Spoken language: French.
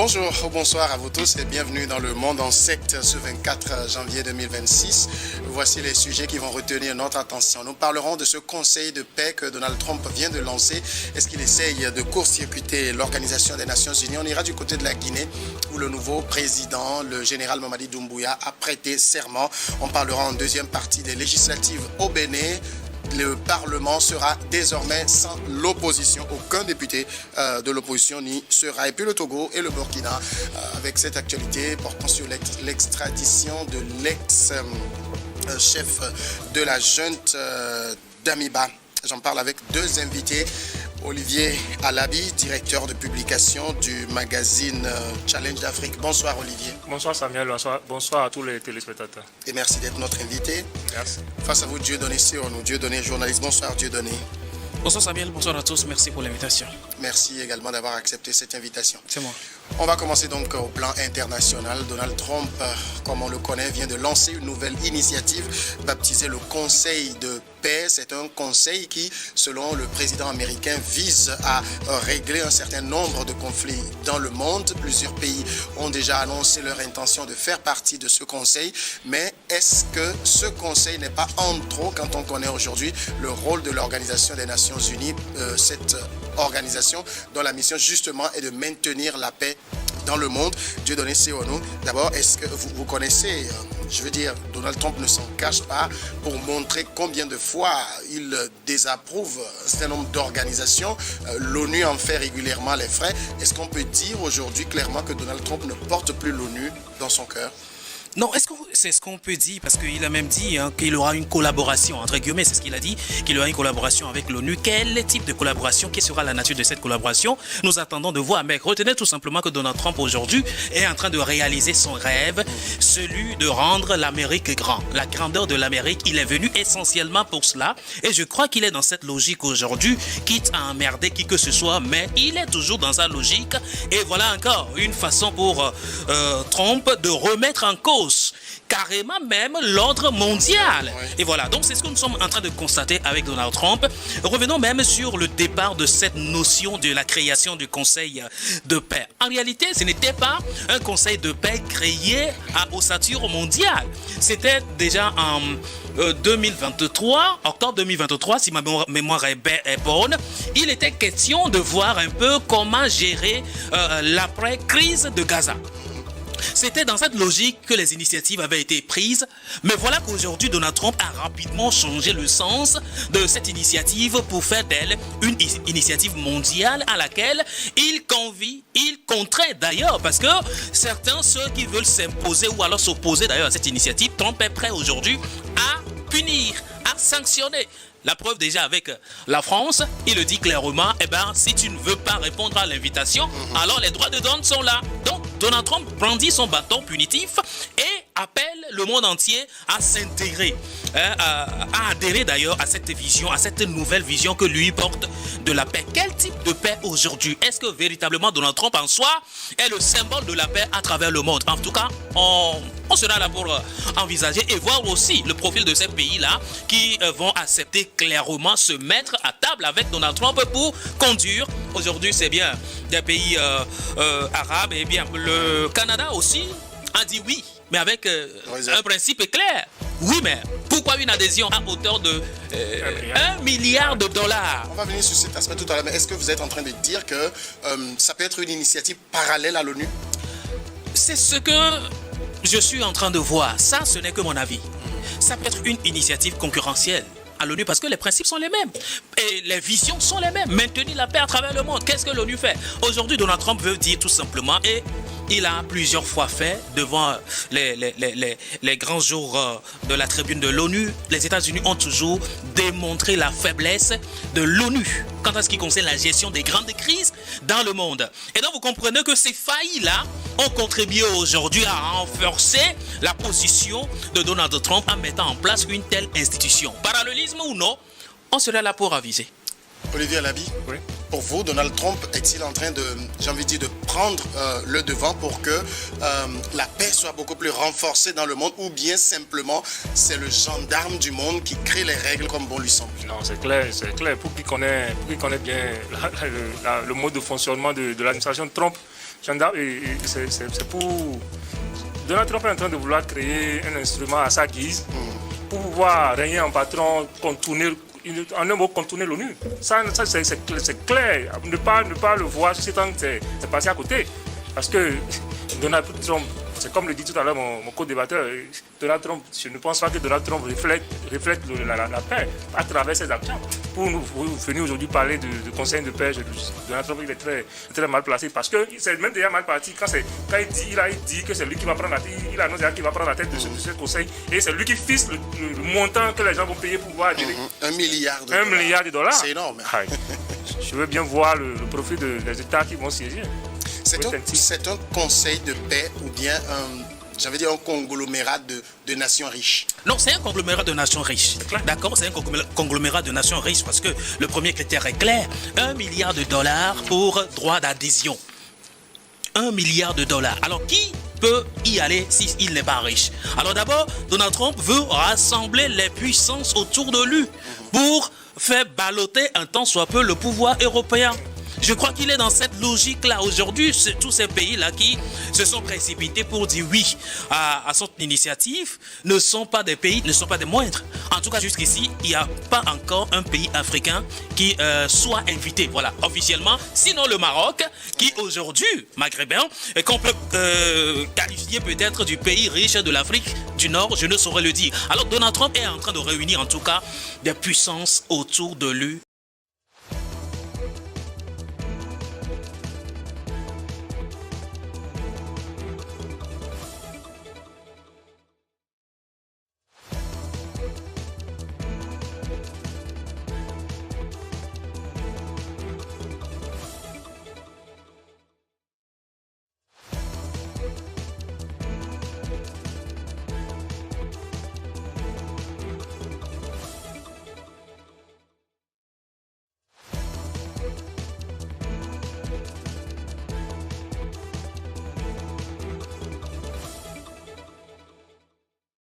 Bonjour, bonsoir à vous tous et bienvenue dans Le Monde en 7 ce 24 janvier 2026. Voici les sujets qui vont retenir notre attention. Nous parlerons de ce conseil de paix que Donald Trump vient de lancer. Est-ce qu'il essaye de court-circuiter l'Organisation des Nations Unies? On ira du côté de la Guinée où le nouveau président, le général Mamadi Doumbouya, a prêté serment. On parlera en deuxième partie des législatives au Bénin. Le Parlement sera désormais sans l'opposition. Aucun député de l'opposition n'y sera. Et puis le Togo et le Burkina, avec cette actualité portant sur l'extradition de l'ex-chef de la junte d'Amiba. J'en parle avec deux invités. Olivier Alabi, directeur de publication du magazine Challenge d'Afrique. Bonsoir Olivier. Bonsoir Samuel, bonsoir à tous les téléspectateurs. Et merci d'être notre invité. Merci. Face à vous, Dieudonné Sionou, Dieudonné journaliste. Bonsoir Dieudonné. Bonsoir Samuel, bonsoir à tous, merci pour l'invitation. Merci également d'avoir accepté cette invitation. C'est moi. On va commencer donc au plan international. Donald Trump, comme on le connaît, vient de lancer une nouvelle initiative baptisée le Conseil de paix. C'est un conseil qui, selon le président américain, vise à régler un certain nombre de conflits dans le monde. Plusieurs pays ont déjà annoncé leur intention de faire partie de ce conseil. Mais est-ce que ce conseil n'est pas en trop quand on connaît aujourd'hui le rôle de l'Organisation des Nations Unies, cette organisation dont la mission justement est de maintenir la paix dans le monde? Dieudonné Sionou, d'abord, est-ce que vous connaissez, je veux dire, Donald Trump ne s'en cache pas pour montrer combien de fois il désapprouve un certain nombre d'organisations. L'ONU en fait régulièrement les frais. Est-ce qu'on peut dire aujourd'hui clairement que Donald Trump ne porte plus l'ONU dans son cœur? Non, c'est ce qu'on peut dire, parce qu'il a même dit qu'il aura une collaboration, entre guillemets, c'est ce qu'il a dit, qu'il aura une collaboration avec l'ONU. Quel type de collaboration? Quelle sera la nature de cette collaboration? Nous attendons de voir, mais retenez tout simplement que Donald Trump aujourd'hui est en train de réaliser son rêve, celui de rendre l'Amérique grand. La grandeur de l'Amérique, il est venu essentiellement pour cela, et je crois qu'il est dans cette logique aujourd'hui, quitte à emmerder qui que ce soit, mais il est toujours dans sa logique, et voilà encore une façon pour Trump de remettre en cause carrément même l'ordre mondial. Et voilà, donc c'est ce que nous sommes en train de constater avec Donald Trump. Revenons même sur le départ de cette notion de la création du Conseil de paix. En réalité, ce n'était pas un Conseil de paix créé à ossature mondiale. C'était déjà en 2023, octobre 2023, si ma mémoire est bonne, il était question de voir un peu comment gérer l'après-crise de Gaza. C'était dans cette logique que les initiatives avaient été prises, mais voilà qu'aujourd'hui Donald Trump a rapidement changé le sens de cette initiative pour faire d'elle une initiative mondiale à laquelle il convie, il contraint d'ailleurs, parce que certains, ceux qui veulent s'imposer ou alors s'opposer d'ailleurs à cette initiative, Trump est prêt aujourd'hui à punir, à sanctionner. La preuve déjà avec la France, il le dit clairement, si tu ne veux pas répondre à l'invitation, alors les droits de douane sont là. Donc Donald Trump brandit son bâton punitif et appelle le monde entier à s'intégrer, à adhérer d'ailleurs à cette vision, à cette nouvelle vision que lui porte de la paix. Quel type de paix aujourd'hui? Est-ce que véritablement Donald Trump en soi est le symbole de la paix à travers le monde? En tout cas, on sera là pour envisager et voir aussi le profil de ces pays-là qui vont accepter clairement se mettre à table avec Donald Trump pour conduire. Aujourd'hui, c'est bien des pays arabes, et bien le Canada aussi a dit oui, mais avec un principe clair. Oui, mais pourquoi une adhésion à hauteur de 1 milliard de dollars? On va venir sur cet aspect tout à l'heure, mais est-ce que vous êtes en train de dire que ça peut être une initiative parallèle à l'ONU? C'est ce que je suis en train de voir. Ça, ce n'est que mon avis. Ça peut être une initiative concurrentielle à l'ONU parce que les principes sont les mêmes et les visions sont les mêmes. Maintenir la paix à travers le monde. Qu'est-ce que l'ONU fait? Aujourd'hui, Donald Trump veut dire tout simplement, et il a plusieurs fois fait devant les grands jours de la tribune de l'ONU, les États-Unis ont toujours démontré la faiblesse de l'ONU quant à ce qui concerne la gestion des grandes crises dans le monde. Et donc vous comprenez que ces failles-là ont contribué aujourd'hui à renforcer la position de Donald Trump en mettant en place une telle institution. Parallélisme ou non, on serait là pour aviser. Olivier Alabi, Oui. pour vous, Donald Trump est-il en train de, j'ai envie de dire, de prendre le devant pour que la paix soit beaucoup plus renforcée dans le monde, ou bien simplement c'est le gendarme du monde qui crée les règles comme bon lui semble? Non, c'est clair. Pour qui connaît bien le mode de fonctionnement de l'administration Trump, c'est pour... Donald Trump est en train de vouloir créer un instrument à sa guise pour pouvoir régner en patron, contourner l'ONU. Ça c'est clair. Ne pas le voir, c'est passé à côté. Parce que Donald Trump, c'est comme le dit tout à l'heure mon co-débatteur, Donald Trump, je ne pense pas que Donald Trump reflète la paix à travers ses actions. Pour nous venir aujourd'hui parler de conseil de paix, Donald Trump il est très mal placé parce que c'est même déjà mal parti quand il dit que c'est lui qui va prendre il annonce qu'il va prendre la tête de ce conseil et c'est lui qui fixe le montant que les gens vont payer pour pouvoir gérer. $1 milliard. $1 milliard. C'est énorme. Je veux bien voir le profit des États qui vont siéger. C'est un conseil de paix ou bien un conglomérat de nations riches? Non, c'est un conglomérat de nations riches. D'accord, c'est un conglomérat de nations riches parce que le premier critère est clair. $1 milliard pour droit d'adhésion. $1 milliard. Alors, qui peut y aller s'il n'est pas riche? Alors d'abord, Donald Trump veut rassembler les puissances autour de lui pour faire balloter un tant soit peu le pouvoir européen. Je crois qu'il est dans cette logique-là. Aujourd'hui, c'est tous ces pays-là qui se sont précipités pour dire oui à son initiative ne sont pas des pays, ne sont pas des moindres. En tout cas, jusqu'ici, il n'y a pas encore un pays africain qui soit invité, voilà, officiellement. Sinon, le Maroc, qui aujourd'hui, maghrébin, qu'on peut qualifier peut-être du pays riche de l'Afrique du Nord, je ne saurais le dire. Alors, Donald Trump est en train de réunir, en tout cas, des puissances autour de lui